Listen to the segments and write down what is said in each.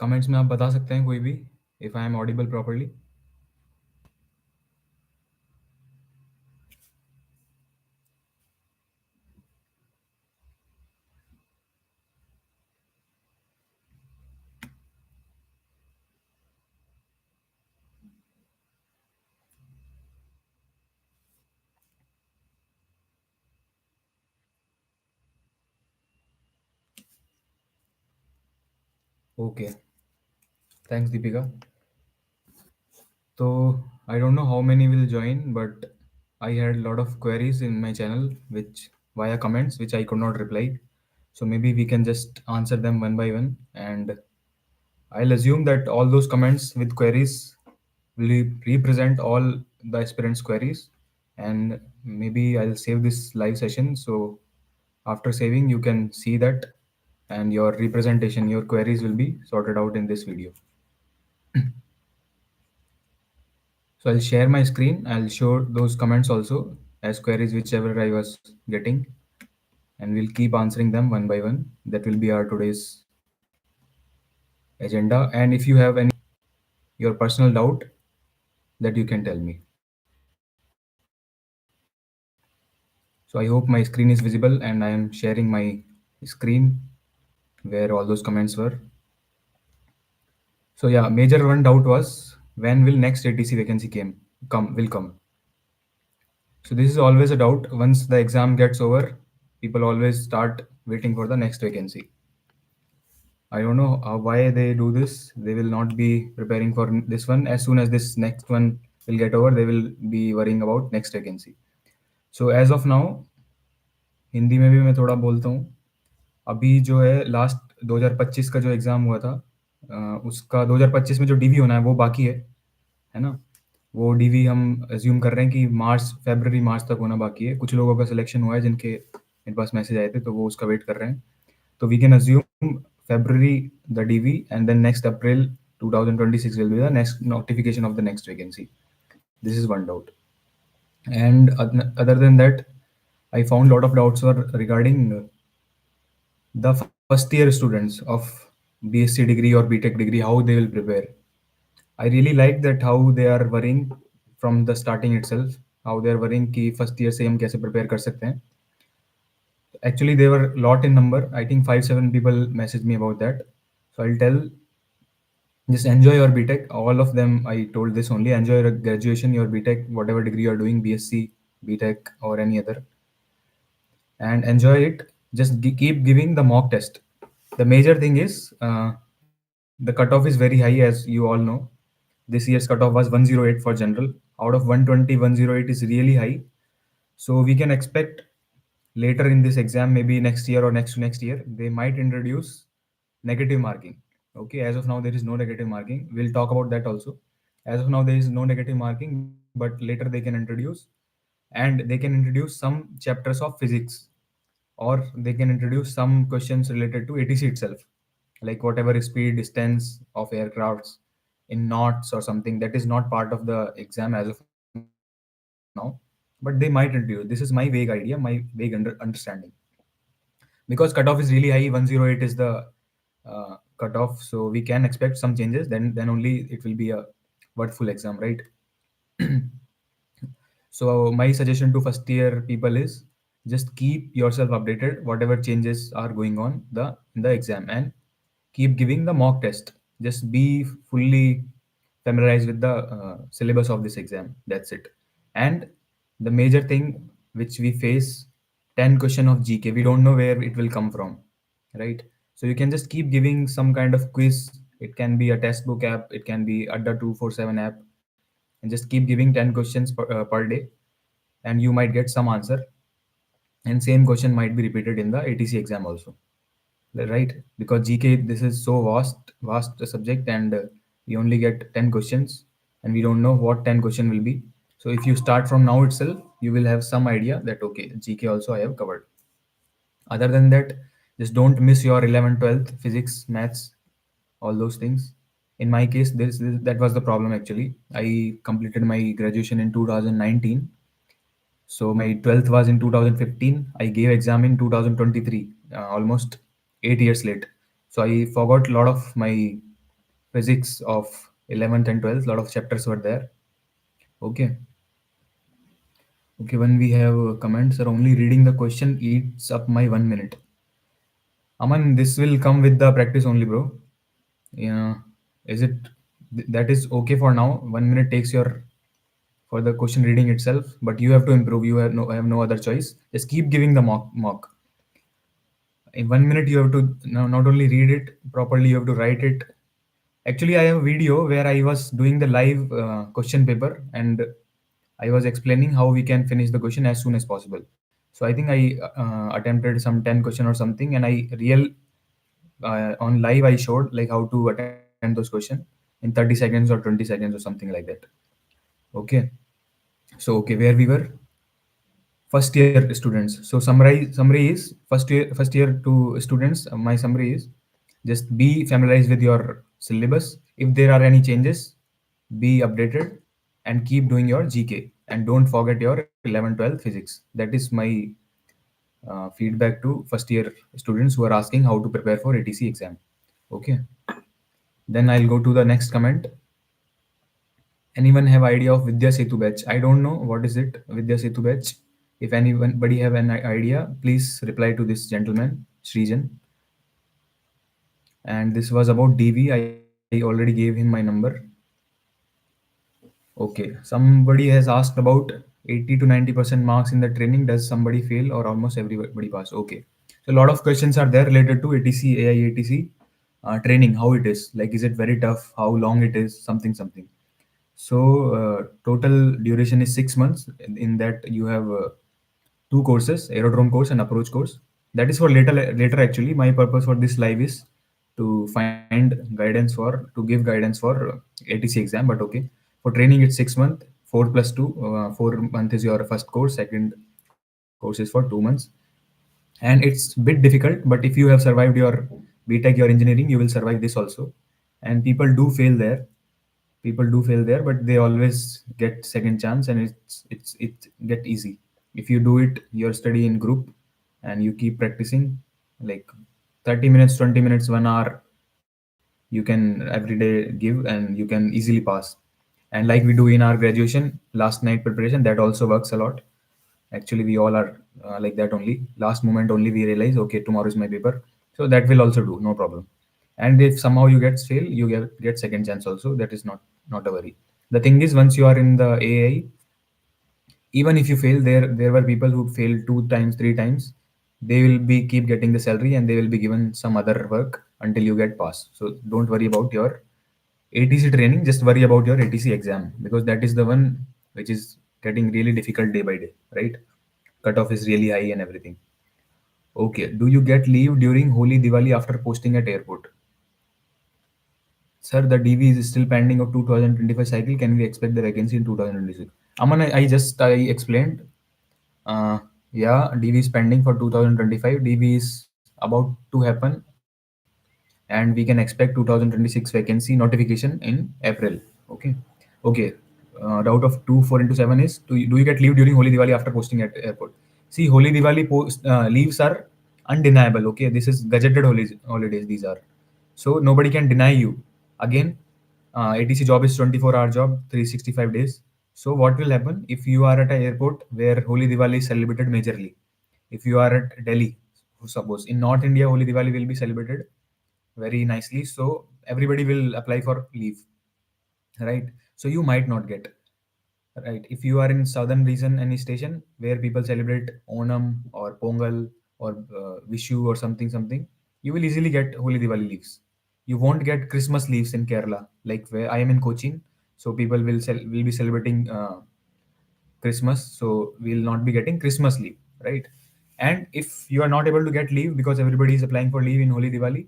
Comments में आप बता सकते हैं कोई भी, if I am audible properly. Okay, thanks Deepika. So I don't know how many will join, but I had a lot of queries in my channel, which via comments, which I could not reply. So maybe we can just answer them one by one, and I'll assume that all those comments with queries will represent all the aspirants' queries, and maybe I'll save this live session. So after saving, you can see that, and your representation, your queries will be sorted out in this video. So I'll share my screen. I'll show those comments also as queries, whichever I was getting, and we'll keep answering them one by one. That will be our today's agenda. And if you have any your personal doubt, that you can tell me. So I hope my screen is visible, and I am sharing my screen where all those comments were. So yeah, major one doubt was when will next ATC vacancy come will come. So this is always a doubt. Once the exam gets over, people always start waiting for the next vacancy. I don't know why they do this. They will not be preparing for this one. As soon as this next one will get over, they will be worrying about next vacancy. So as of now, Hindi में भी मैं थोड़ा बोलता हूँ। अभी जो है last 2025 का जो एग्ज़ाम हुआ था, उसका 2025 में जो डीवी होना है वो बाकी है ना? वो डीवी हम अज्यूम कर रहे हैं कि फरवरी मार्च तक होना बाकी है। कुछ लोगों का सिलेक्शन हुआ है जिनके मेरे पास मैसेज आए थे, तो वो उसका वेट कर रहे हैं। So we can assume February the DV, and then next April 2026 will be the next notification of the next vacancy. This is one doubt. And other than that, I found a lot of doubts were regarding the first year students of BSc degree or BTech degree, how they will prepare. I really like that how they are worrying from the starting itself, how they are worrying कि first year से हम कैसे prepare कर सकते हैं. Actually, they were a lot in number. I think 5-7 people messaged me about that. So I'll tell, just enjoy your BTech. All of them, I told this only. Enjoy your graduation, your BTech, whatever degree you are doing, BSc, BTech, or any other, and enjoy it. Just keep giving the mock test. The major thing is the cutoff is very high, as you all know. This year's cutoff was 108 for general. Out of 120, 108 is really high. So we can expect later in this exam, maybe next year or next to next year, they might introduce negative marking. Okay, as of now, there is no negative marking. We'll talk about that also. As of now, there is no negative marking, but later they can introduce, and they can introduce some chapters of physics, or they can introduce some questions related to ATC itself, like whatever speed, distance of aircrafts in knots or something that is not part of the exam as of now, but they might introduce. This is my vague idea, my vague understanding. Because cutoff is really high, 108 is the cutoff, so we can expect some changes. Then only it will be a worthful exam, right? So my suggestion to first year people is just keep yourself updated whatever changes are going on in the exam, and keep giving the mock test. Just be fully familiarized with the syllabus of this exam. That's it. And the major thing which we face, 10 question of GK. We don't know where it will come from, right? So you can just keep giving some kind of quiz. It can be a textbook app. It can be Adda 247 app, and just keep giving 10 questions per day, and you might get some answer. And same question might be repeated in the ATC exam also, right? Because GK, this is so vast subject, and we only get 10 questions, and we don't know what 10 question will be. So if you start from now itself, you will have some idea that okay, GK also I have covered. Other than that, just don't miss your 11th, 12th physics, maths, all those things. In my case, that was the problem actually. I completed my graduation in 2019. So my 12th was in 2015. I gave exam in 2023, almost 8 years late. So I forgot a lot of my physics of 11th and 12th. A lot of chapters were there. Okay. Okay, when we have comments, are only reading the question eats up my 1 minute. Aman, this will come with the practice only, bro. Yeah, is it that is okay for now? 1 minute takes your for the question reading itself, but you have to improve. You have no other choice. Just keep giving the mock. In 1 minute, you have to not only read it properly, you have to write it. Actually, I have a video where I was doing the live question paper and I was explaining how we can finish the question as soon as possible. So I think I attempted some 10 question or something, and I real on live I showed like how to attempt those questions in 30 seconds or 20 seconds or something like that. Okay. So okay, where we were, first year students. So summary is first year to students. My summary is just be familiarized with your syllabus. If there are any changes, be updated and keep doing your GK, and don't forget your 11 12 physics. That is my feedback to first year students who are asking how to prepare for ATC exam. Okay, then I'll go to the next comment. Anyone have idea of Vidya Setu batch? I don't know what is it, Vidya Setu batch. If anybody have an idea, please reply to this gentleman, Srijan. And this was about DV. I already gave him my number. Okay, somebody has asked about 80 to 90% marks in the training. Does somebody fail or almost everybody pass? Okay, so a lot of questions are there related to ATC, AI, ATC training. How it is? Like, is it very tough? How long it is? Something. So total duration is 6 months. In that you have two courses: aerodrome course and approach course. That is for later. Actually, my purpose for this live is to find guidance to give guidance for ATC exam. But okay, for training it's 6 months. 4 plus 2. 4 month is your first course. Second course is for 2 months, and it's bit difficult. But if you have survived your BTech, your engineering, you will survive this also. And people do fail there, but they always get second chance, and it get easy if you do it your study in group and you keep practicing, like 30 minutes, 20 minutes, 1 hour, you can every day give and you can easily pass. And like we do in our graduation, last night preparation, that also works a lot. Actually, we all are like that only. Last moment only we realize, okay, tomorrow is my paper. So that will also do, no problem. And if somehow you get fail, you get second chance also. That is not a worry. The thing is, once you are in the AI, even if you fail, there were people who failed 2 times, 3 times. They will be keep getting the salary and they will be given some other work until you get passed. So don't worry about your ATC training. Just worry about your ATC exam, because that is the one which is getting really difficult day by day, right? Cutoff is really high and everything. Okay, do you get leave during Holi Diwali after posting at airport? Sir, the DV is still pending of 2025 cycle. Can we expect the vacancy in 2026? Aman, I explained. Yeah, DV is pending for 2025. DV is about to happen, and we can expect 2026 vacancy notification in April. Okay, okay. Route of 2 4 into 7 is, do you get leave during Holy Diwali after posting at airport? See, Holy Diwali leaves are undeniable. Okay, this is gazetted holidays. These are, so nobody can deny you. Again, ATC job is 24-hour job, 365 days. So what will happen if you are at an airport where Holi Diwali is celebrated majorly? If you are at Delhi, suppose in North India, Holi Diwali will be celebrated very nicely. So everybody will apply for leave, right? So you might not get, right? If you are in southern region, any station where people celebrate Onam or Pongal or Vishu or something, you will easily get Holy Diwali leaves. You won't get Christmas leaves in Kerala, like where I am in Cochin. So people will be celebrating Christmas, so we'll not be getting Christmas leave, right? And if you are not able to get leave because everybody is applying for leave in Holi Diwali,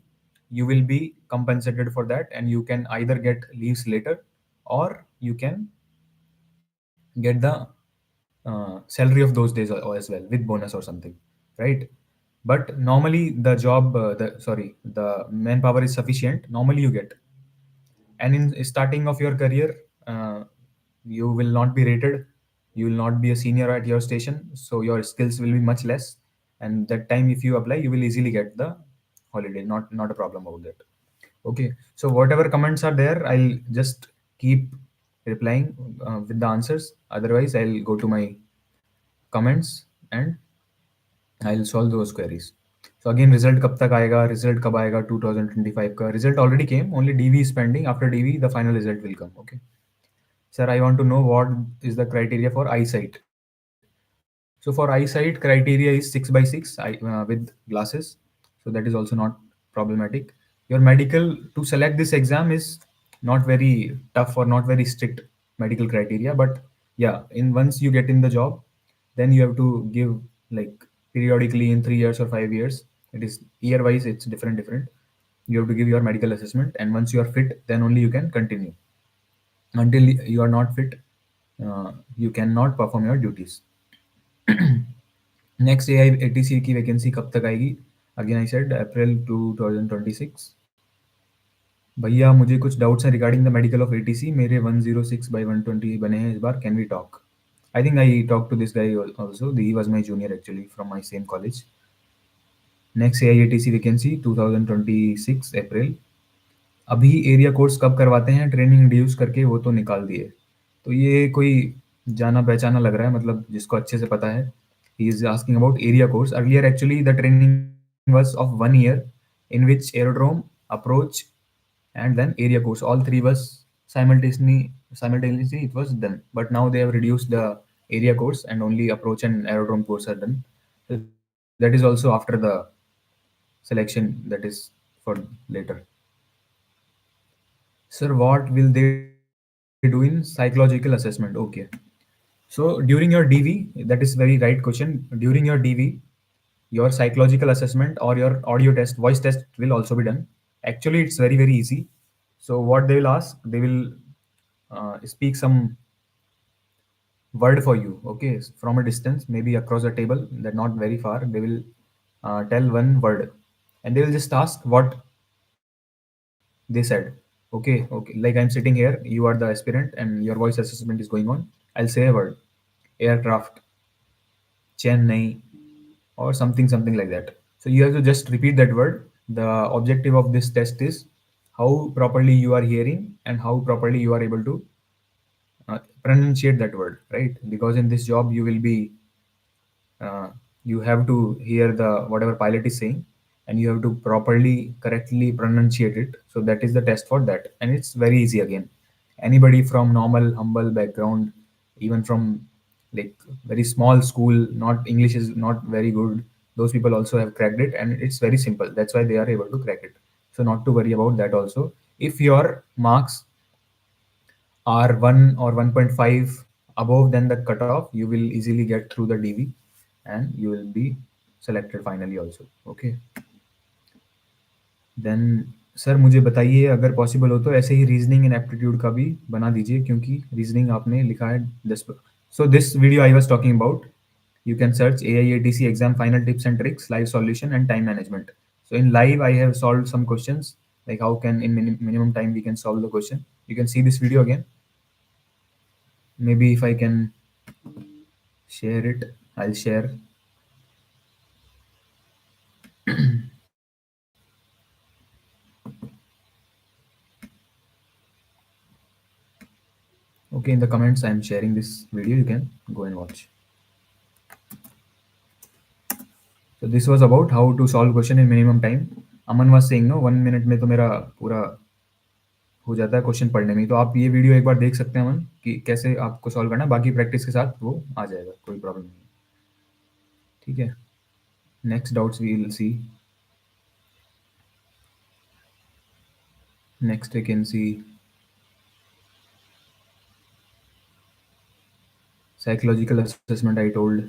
you will be compensated for that, and you can either get leaves later, or you can get the salary of those days as well with bonus or something, right? But normally the job, the manpower is sufficient. Normally you get, and in starting of your career, you will not be rated. You will not be a senior at your station, so your skills will be much less. And that time, if you apply, you will easily get the holiday. Not a problem about that. Okay, so whatever comments are there, I'll just keep replying with the answers. Otherwise, I'll go to my comments and I'll solve those queries. So again, result कब तक आएगा, result कब आएगा, 2025 का result already came, only DV is pending. After DV the final result will come. Okay, sir, I want to know what is the criteria for eyesight. So for eyesight, criteria is 6/6 with glasses. So that is also not problematic. Your medical to select this exam is not very tough or not very strict medical criteria. But yeah, in once you get in the job, then you have to give like periodically in 3 years or 5 years. It is year wise, it's different. You have to give your medical assessment, and once you are fit, then only you can continue. Until you are not fit, you cannot perform your duties. Next A I A T C की vacancy कब तक आएगी? Again I said April 2026. भैया मुझे कुछ doubts हैं regarding the medical of A T C. मेरे 106/120 बने हैं इस बार. Can we talk? I think I talk to this guy also. He was my junior actually from my same college. Next A I A T C vacancy 2026 April. अभी area course कब करवाते हैं? Training induce करके वो तो निकाल दिए. तो ये कोई जाना पहचाना लग रहा है, मतलब जिसको अच्छे से पता है. He is asking about area course. Earlier actually the training was of 1 year in which aerodrome, approach, and then area course, all three was simultaneously it was done. But now they have reduced the area course and only approach and aerodrome course are done. So that is also after the selection, that is for later. Sir, what will they do in psychological assessment? Okay. So during your DV, that is very right question. During your DV, your psychological assessment or your audio test, voice test will also be done. Actually, it's very easy. So what they will ask, they will speak some word for you. Okay, from a distance, maybe across a table, that not very far. They will tell one word, and they will just ask what they said. Okay, like I'm sitting here, you are the aspirant, and your voice assessment is going on. I'll say a word: aircraft, Chennai, or something like that. So you have to just repeat that word. The objective of this test is how properly you are hearing and how properly you are able to pronunciate that word, right? Because in this job you will be you have to hear the whatever pilot is saying, and you have to properly correctly pronunciate it. So that is the test for that, and it's very easy. Again, anybody from normal humble background, even from like very small school, not English is not very good, those people also have cracked it, and it's very simple. That's why they are able to crack it. So not to worry about that also. If your marks are 1 or 1.5 above than the cutoff, you will easily get through the DV, and you will be selected finally also. Okay. Then sir मुझे बताइए अगर possible हो तो ऐसे ही reasoning and aptitude का भी बना दीजिए, क्योंकि रीजनिंग आपने लिखा है 10. So this video I was talking about, you can search AIATC exam final tips and tricks, live solution and time management. So in live I have solved some questions, like how can in minimum time we can solve the question. You can see this video again. Maybe if I can share it, I'll share. Okay, in the comments I'm sharing this video, you can go and watch. So this was about how to solve question in minimum time. Aman was saying no 1 minute में तो मेरा पूरा हो जाता है question पढ़ने में. तो आप ये वीडियो एक बार देख सकते हैं अमन कि कैसे आपको सॉल्व करना है. बाकी प्रैक्टिस के साथ वो आ जाएगा, कोई प्रॉब्लम नहीं है. ठीक है. Next doubts we will see. Next vacancy psychological assessment I told.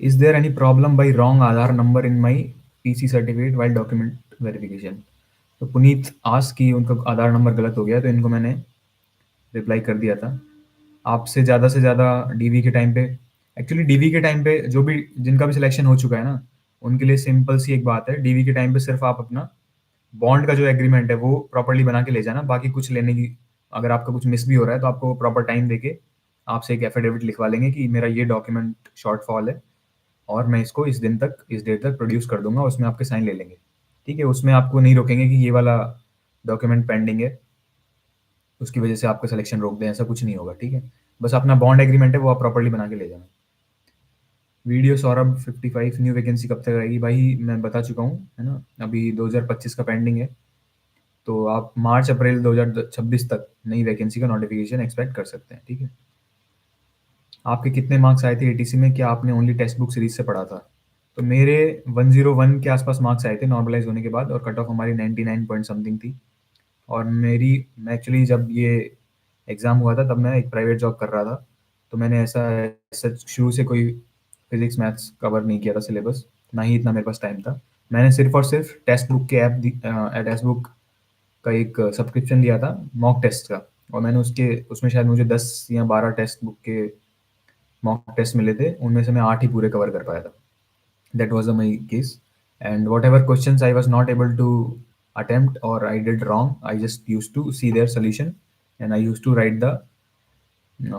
Is there any problem by wrong Aadhaar number in my PC certificate while document verification? तो पुनीत आस कि उनका आधार नंबर गलत हो गया, तो इनको मैंने रिप्लाई कर दिया था. आपसे ज़्यादा से ज़्यादा डीवी के टाइम पे, एक्चुअली डीवी के टाइम पे जो भी जिनका भी सिलेक्शन हो चुका है ना, उनके लिए सिंपल सी एक बात है. डीवी के टाइम पे सिर्फ आप अपना बॉन्ड का जो एग्रीमेंट है वो प्रॉपर्ली बना के ले जाना. बाकी कुछ लेने की, अगर आपका कुछ मिस भी हो रहा है तो आपको प्रॉपर टाइम देके आपसे एक एफिडेविट लिखवा लेंगे कि मेरा ये डॉक्यूमेंट शॉर्टफॉल है और मैं इसको इस दिन तक इस डेट तक प्रोड्यूस कर दूंगा, उसमें आपके साइन ले लेंगे. ठीक है, उसमें आपको नहीं रोकेंगे कि ये वाला डॉक्यूमेंट पेंडिंग है, उसकी वजह से आपका सिलेक्शन रोक दें, ऐसा कुछ नहीं होगा। ठीक है, बस अपना बॉन्ड एग्रीमेंट है वो आप प्रॉपर्ली बना के ले जाना। वीडियो सौरभ 55 न्यू वैकेंसी कब तक आएगी? भाई मैं बता चुका हूँ, है ना, अभी 2025 का पेंडिंग है, तो आप मार्च अप्रैल 2026 तक नई वैकेंसी का नोटिफिकेशन एक्सपेक्ट कर सकते हैं। ठीक है, आपके कितने मार्क्स आए थे एटीसी में? क्या आपने ओनली टेक्स्ट बुक सीरीज से पढ़ा था? तो मेरे 101 के आसपास मार्क्स आए थे नॉर्मलाइज होने के बाद, और कट ऑफ हमारी 99 पॉइंट समथिंग थी। और मैं एक्चुअली जब ये एग्ज़ाम हुआ था तब मैं एक प्राइवेट जॉब कर रहा था, तो मैंने ऐसा ऐसा शुरू से कोई फिजिक्स मैथ्स कवर नहीं किया था सिलेबस, ना ही इतना मेरे पास टाइम था। मैंने सिर्फ और सिर्फ टेक्स्ट बुक के टेक्स्ट बुक का एक सब्सक्रिप्शन लिया था मॉक टेस्ट का, और मैंने उसमें शायद मुझे 10 या 12 टेक्स्ट बुक के मॉक टेस्ट मिले थे, उनमें से मैं 8 ही पूरे कवर कर पाया था। That was my case. And whatever questions I was not able to attempt or I did wrong, I just used to see their solution and I used to write the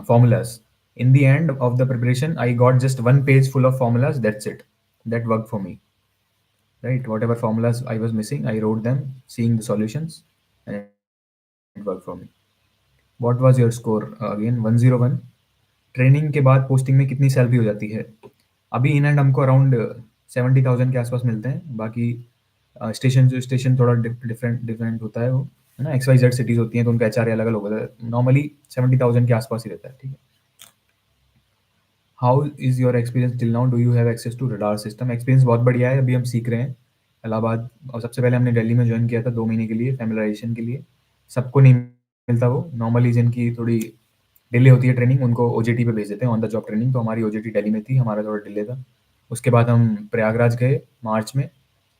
formulas. In the end of the preparation, I got just one page full of formulas. That's it. That worked for me. Right? Whatever formulas I was missing, I wrote them, seeing the solutions, and it worked for me. What was your score? Again, 101. Training के बाद posting में कितनी salary हो जाती है? अभी in and हमको around 70,000 के आसपास मिलते हैं। बाकी स्टेशन थोड़ा डिफरेंट डिफरेंट होता है वो, है ना, एक्स वाई जेड सिटीज़ होती हैं तो उनका एचआर अलग अलग होता है। नॉर्मली 70,000 के आसपास ही रहता है। ठीक है, how is your experience till now? Do you have access to radar system? Experience बहुत बढ़िया है, अभी हम सीख रहे हैं इलाहाबाद, और सबसे पहले हमने दिल्ली में ज्वाइन किया था 2 महीने के लिए फैमिलाइजेशन के लिए। सबको नहीं मिलता वो, नॉर्मली जिनकी थोड़ी डिले होती है ट्रेनिंग उनको ओजेटी पे भेज देते हैं, ऑन द जॉब ट्रेनिंग। तो हमारी ओजेटी दिल्ली में थी, हमारा थोड़ा डिले था। उसके बाद हम प्रयागराज गए मार्च में,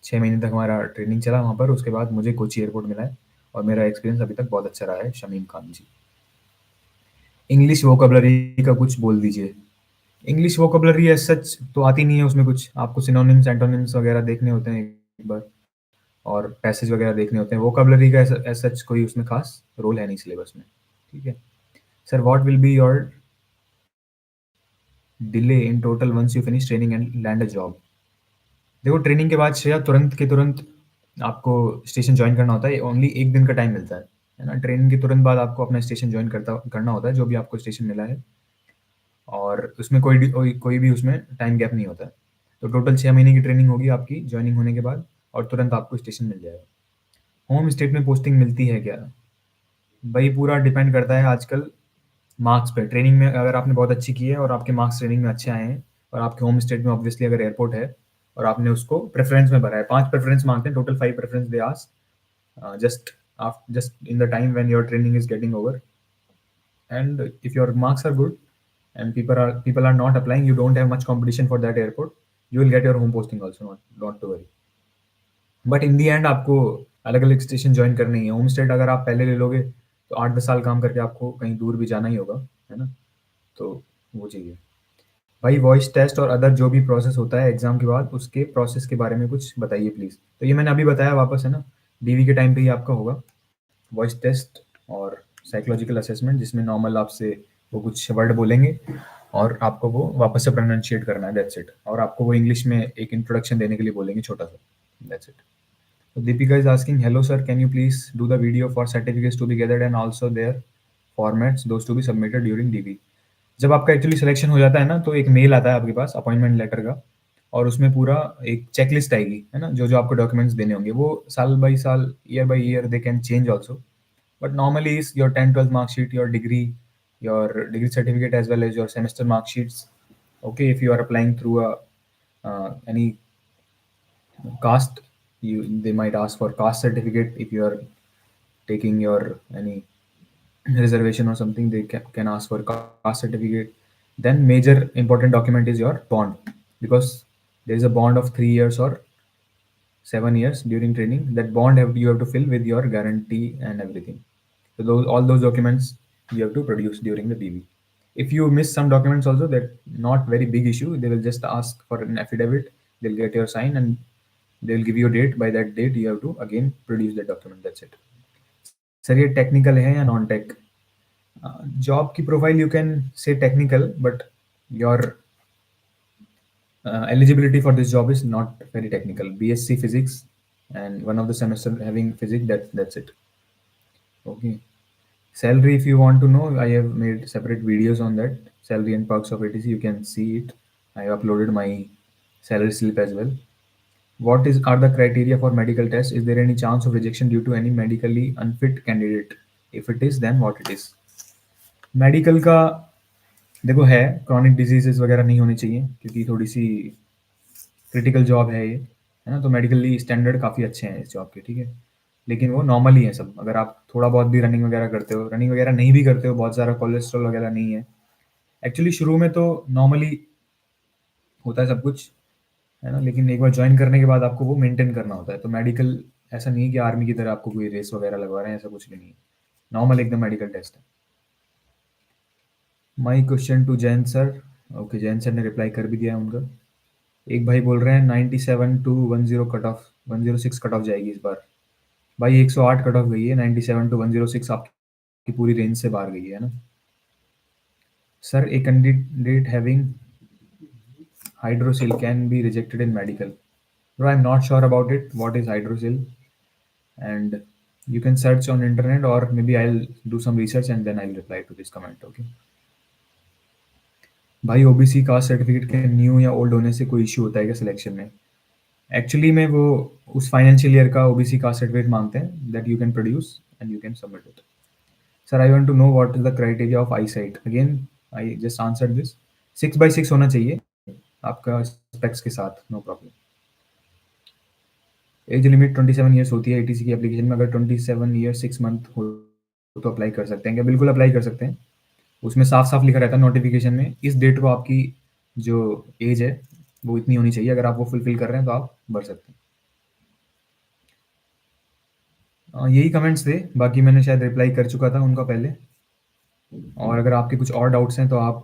6 महीने तक हमारा ट्रेनिंग चला वहाँ पर। उसके बाद मुझे कोची एयरपोर्ट मिला है, और मेरा एक्सपीरियंस अभी तक बहुत अच्छा रहा है। शमीम खान जी, इंग्लिश वोकैबुलरी का कुछ बोल दीजिए। इंग्लिश वोकैबुलरी एज सच तो आती नहीं है, उसमें कुछ आपको सिनोनिम्स एंटोनिम्स वगैरह देखने होते हैं एक बार, और पैसेज वगैरह देखने होते हैं। वोकैबुलरी का एज सच कोई उसमें खास रोल है नहीं सिलेबस में। ठीक है sir, what will be your delay in total once you finish training and land a job? देखो, ट्रेनिंग के बाद श्रेया तुरंत के तुरंत आपको स्टेशन ज्वाइन करना होता है, ओनली एक दिन का टाइम मिलता है ना। ट्रेनिंग के तुरंत बाद आपको अपना स्टेशन ज्वाइन करना होता है, जो भी आपको स्टेशन मिला है, और उसमें कोई भी उसमें टाइम गैप नहीं होता है। तो टोटल 6 महीने की ट्रेनिंग होगी आपकी ज्वाइनिंग होने के बाद, और तुरंत आपको स्टेशन मिल जाएगा। होम स्टेट में पोस्टिंग मिलती है क्या? भाई पूरा डिपेंड करता है आजकल मार्क्स पे। ट्रेनिंग में अगर आपने बहुत अच्छी की है और आपके मार्क्स ट्रेनिंग में अच्छे आए हैं, और आपके होम स्टेट में ऑब्वियसली अगर एयरपोर्ट है और आपने उसको प्रेफरेंस में भरा है, 5 प्रेफरेंस मांगते हैं, total 5 preference they ask just in the time when your training is getting over, and if your marks are good and people are not applying, you don't have much competition for that airport, you will get your home posting also, not to worry. But in the and आपको अलग अलग station join करनी है। Home state अगर आप पहले ले लोगे तो 8-10 साल काम करके आपको कहीं दूर भी जाना ही होगा, है ना, तो वो चाहिए। भाई वॉइस टेस्ट और अदर जो भी प्रोसेस होता है एग्जाम के बाद, उसके प्रोसेस के बारे में कुछ बताइए प्लीज़। तो ये मैंने अभी बताया वापस, है ना, डीवी के टाइम पे ही आपका होगा वॉइस टेस्ट और साइकोलॉजिकल असेसमेंट, जिसमें नॉर्मल आपसे वो कुछ वर्ड बोलेंगे और आपको वो वापस से प्रोनाउंशिएट करना है, दैट्स इट। और आपको वो इंग्लिश में एक इंट्रोडक्शन देने के लिए बोलेंगे छोटा सा, that's it. So Deepika is asking, hello sir, can you please do the video for certificates to be gathered and also their formats, those to be submitted during DV? जब आपका एक्चुअली सिलेक्शन हो जाता है ना, तो एक mail आता है आपके पास अपॉइंटमेंट लेटर का, और उसमें पूरा एक चेकलिस्ट आएगी, है ना, जो जो आपको डॉक्यूमेंट्स देने होंगे। वो साल बाई साल, year by year they can change also, but normally is your 10th-12th marksheet, your degree certificate as well as your semester marksheets. Okay, if you are applying through a any caste, they might ask for caste certificate. If you are taking your any reservation or something, they can ask for caste certificate. Then major important document is your bond, because there is a bond of 3 years or 7 years during training. That bond you have to fill with your guarantee and everything. So all those documents you have to produce during the DV. If you miss some documents also, that not very big issue. They will just ask for an affidavit. They'll get your sign and they'll give you a date. By that date, you have to again produce the document. That's it. Sir ये technical है या non tech? Job की profile you can say technical, but your eligibility for this job is not very technical. BSc physics and one of the semester having physics. That's it. Okay. Salary, if you want to know, I have made separate videos on that. Salary and perks of ATC, you can see it. I have uploaded my salary slip as well. What is are the criteria for medical test? Is there any chance of rejection due to any medically unfit candidate? If it is, then what it is? Medical का देखो है, chronic diseases वगैरह नहीं होनी चाहिए क्योंकि थोड़ी सी critical job है ये, है ना? तो मेडिकली स्टैंडर्ड काफ़ी अच्छे हैं इस जॉब के, ठीक है? लेकिन वो नॉर्मल ही है सब। अगर आप थोड़ा बहुत भी रनिंग वगैरह करते हो, रनिंग वगैरह नहीं भी करते हो, बहुत ज़्यादा कोलेस्ट्रॉल वगैरह नहीं है, एक्चुअली शुरू में तो नॉर्मली होता है सब कुछ, है ना? लेकिन एक बार ज्वाइन करने के बाद आपको वो मेंटेन करना होता है। तो मेडिकल ऐसा नहीं है कि आर्मी की तरह आपको कोई रेस वगैरह लगवा रहे हैं, ऐसा कुछ भी नहीं है। नॉर्मल एकदम मेडिकल टेस्ट है। My question to Jain sir. Okay, Jain sir ने रिप्लाई कर भी दिया है उनका। एक भाई बोल रहे हैं 97 to 10 cut off, 106 cut off जाएगी इस बार। भाई 108 कट ऑफ गई है, 97 टू 106 आपकी पूरी रेंज से बाहर गई है ना? Sir, a candidate having hydrocele can be rejected in medical. Bro, I'm not sure about it. What is hydrocele? And you can search on internet, or maybe I'll do some research and then I'll reply to this comment. Okay. भाई OBC caste certificate के new या old होने से कोई issue होता है क्या selection में? एक्चुअली में वो उस फाइनेंशियल ईयर का ओबीसी कास्ट सर्टिफिकेट मांगते हैं, that you can produce and you can submit it. Sir, I want to know what is the criteria of eyesight. Again I just answered this. 6/6 होना चाहिए आपका specs के साथ, no problem. Age limit 27 years होती है ATC की application में. अगर 27 ईयर 6 मंथ हो तो अप्लाई कर सकते हैं क्या? बिल्कुल अप्लाई कर सकते हैं. उसमें साफ साफ लिखा रहता है नोटिफिकेशन में, इस डेट को आपकी जो एज है वो इतनी होनी चाहिए. अगर आप वो फुलफिल कर रहे हैं तो आप भर सकते हैं. यही कमेंट्स थे, बाकी मैंने शायद रिप्लाई कर चुका था उनका पहले. और अगर आपके कुछ और डाउट्स हैं तो आप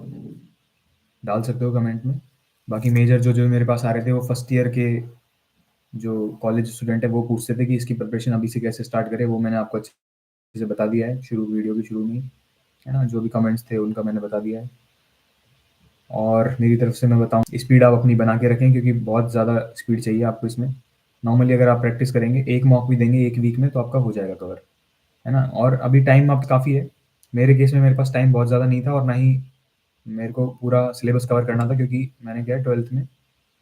डाल सकते हो कमेंट में. बाकी मेजर जो जो मेरे पास आ रहे थे वो फर्स्ट ईयर के जो कॉलेज स्टूडेंट है वो पूछते थे कि इसकी प्रिपरेशन अभी से कैसे स्टार्ट करें. वो मैंने आपको अच्छे से बता दिया है शुरू वीडियो के शुरू में ही, है ना? जो भी कमेंट्स थे उनका मैंने बता दिया है. और मेरी तरफ से मैं बताऊं, स्पीड आप अपनी बना के रखें क्योंकि बहुत ज़्यादा स्पीड चाहिए आपको इसमें. नॉर्मली अगर आप प्रैक्टिस करेंगे, एक मॉक भी देंगे एक वीक में, तो आपका हो जाएगा कवर, है ना? और अभी टाइम आप काफ़ी है. मेरे केस में मेरे पास टाइम बहुत ज़्यादा नहीं था और ना ही मेरे को पूरा सिलेबस कवर करना था, क्योंकि मैंने क्या 12th में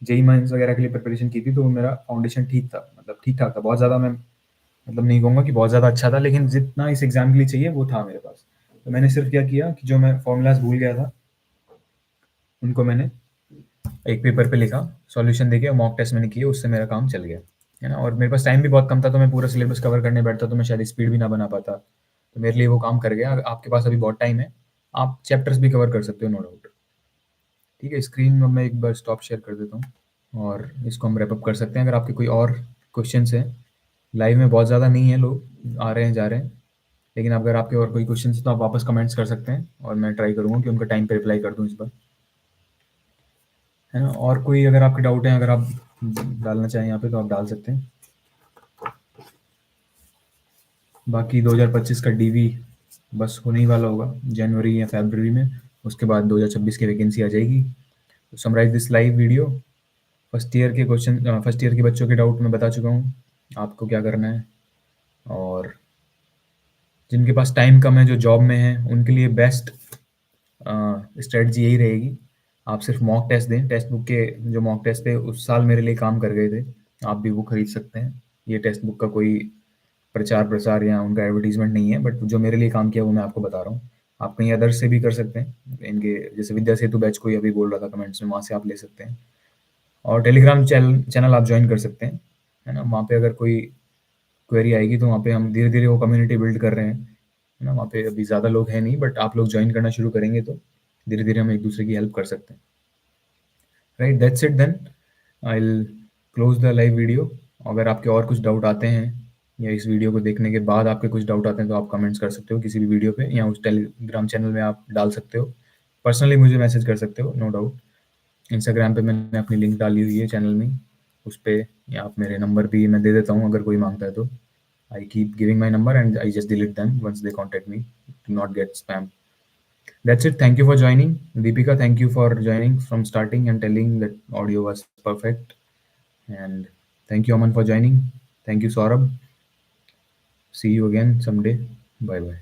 जेई मेंस वगैरह के लिए प्रिपरेशन की थी. तो मेरा फाउंडेशन ठीक था, मतलब ठीक ठाक था. बहुत ज़्यादा मैं मतलब नहीं कहूँगा कि बहुत ज़्यादा अच्छा था, लेकिन जितना इस एग्ज़ाम के लिए चाहिए वो था मेरे पास. तो मैंने सिर्फ क्या किया कि जो मैं फॉर्मूलाज भूल गया था उनको मैंने एक पेपर पे लिखा, सॉल्यूशन देके मॉक टेस्ट मैंने किए, उससे मेरा काम चल गया, है ना? और मेरे पास टाइम भी बहुत कम था, तो मैं पूरा सिलेबस कवर करने बैठता तो मैं शायद स्पीड भी ना बना पाता. तो मेरे लिए वो काम कर गया. आपके पास अभी बहुत टाइम है, आप चैप्टर्स भी कवर कर सकते हो, नो डाउट. ठीक है, स्क्रीन में मैं एक बार स्टॉप शेयर कर देता हूँ और इसको हम रैप अप कर सकते हैं. अगर आपके कोई और क्वेश्चंस हैं, लाइव में बहुत ज़्यादा नहीं है, लोग आ रहे हैं जा रहे हैं, लेकिन अगर आपके और कोई क्वेश्चन है तो आप वापस कमेंट्स कर सकते हैं और मैं ट्राई करूँगा कि उनका टाइम पे रिप्लाई कर दूँ इस बार, है ना? और कोई अगर आपके डाउट हैं, अगर आप डालना चाहें यहाँ पे तो आप डाल सकते हैं. बाकी 2025 का डीवी बस होने ही वाला होगा जनवरी या फरवरी में. उसके बाद 2026 की वैकेंसी आ जाएगी. तो summarize this live video. First year के क्वेश्चन, फर्स्ट ईयर के बच्चों के डाउट मैं बता चुका हूँ आपको क्या करना है. और जिनके पास टाइम कम है, जो जॉब में है, उनके लिए बेस्ट स्ट्रेटजी यही रहेगी. आप सिर्फ मॉक टेस्ट दें. टेक्स्ट बुक के जो मॉक टेस्ट थे उस साल मेरे लिए काम कर गए थे, आप भी वो खरीद सकते हैं. ये टेक्स्ट बुक का कोई प्रचार प्रसार या उनका एडवर्टीजमेंट नहीं है, बट जो मेरे लिए काम किया वो मैं आपको बता रहा हूँ. आप कहीं अदर्स से भी कर सकते हैं, इनके जैसे विद्या सेतु बैच कोई अभी बोल रहा था कमेंट्स में, वहाँ से आप ले सकते हैं. और टेलीग्राम चैनल आप ज्वाइन कर सकते हैं, है ना? वहाँ पे अगर कोई क्वेरी आएगी तो वहाँ पे हम धीरे धीरे वो कम्युनिटी बिल्ड कर रहे हैं, है ना? वहाँ पे अभी ज़्यादा लोग हैं नहीं, बट आप लोग ज्वाइन करना शुरू करेंगे तो धीरे धीरे हम एक दूसरे की हेल्प कर सकते हैं. Right, that's it then. I will close the live video. अगर आपके और कुछ डाउट आते हैं या इस वीडियो को देखने के बाद आपके कुछ डाउट आते हैं तो आप कमेंट्स कर सकते हो किसी भी वीडियो पे, या उस टेलीग्राम चैनल में आप डाल सकते हो. पर्सनली मुझे मैसेज कर सकते हो, नो डाउट. इंस्टाग्राम पे मैंने अपनी लिंक डाली हुई है चैनल में, उस पर, या आप मेरे नंबर भी मैं दे देता हूँ अगर कोई मांगता है तो. I keep giving my number and I just delete them once they contact me to not get spam. That's it. Thank you for joining. Deepika, thank you for joining from starting and telling that audio was perfect. And thank you, Aman, for joining. Thank you, Saurabh. See you again someday. Bye bye.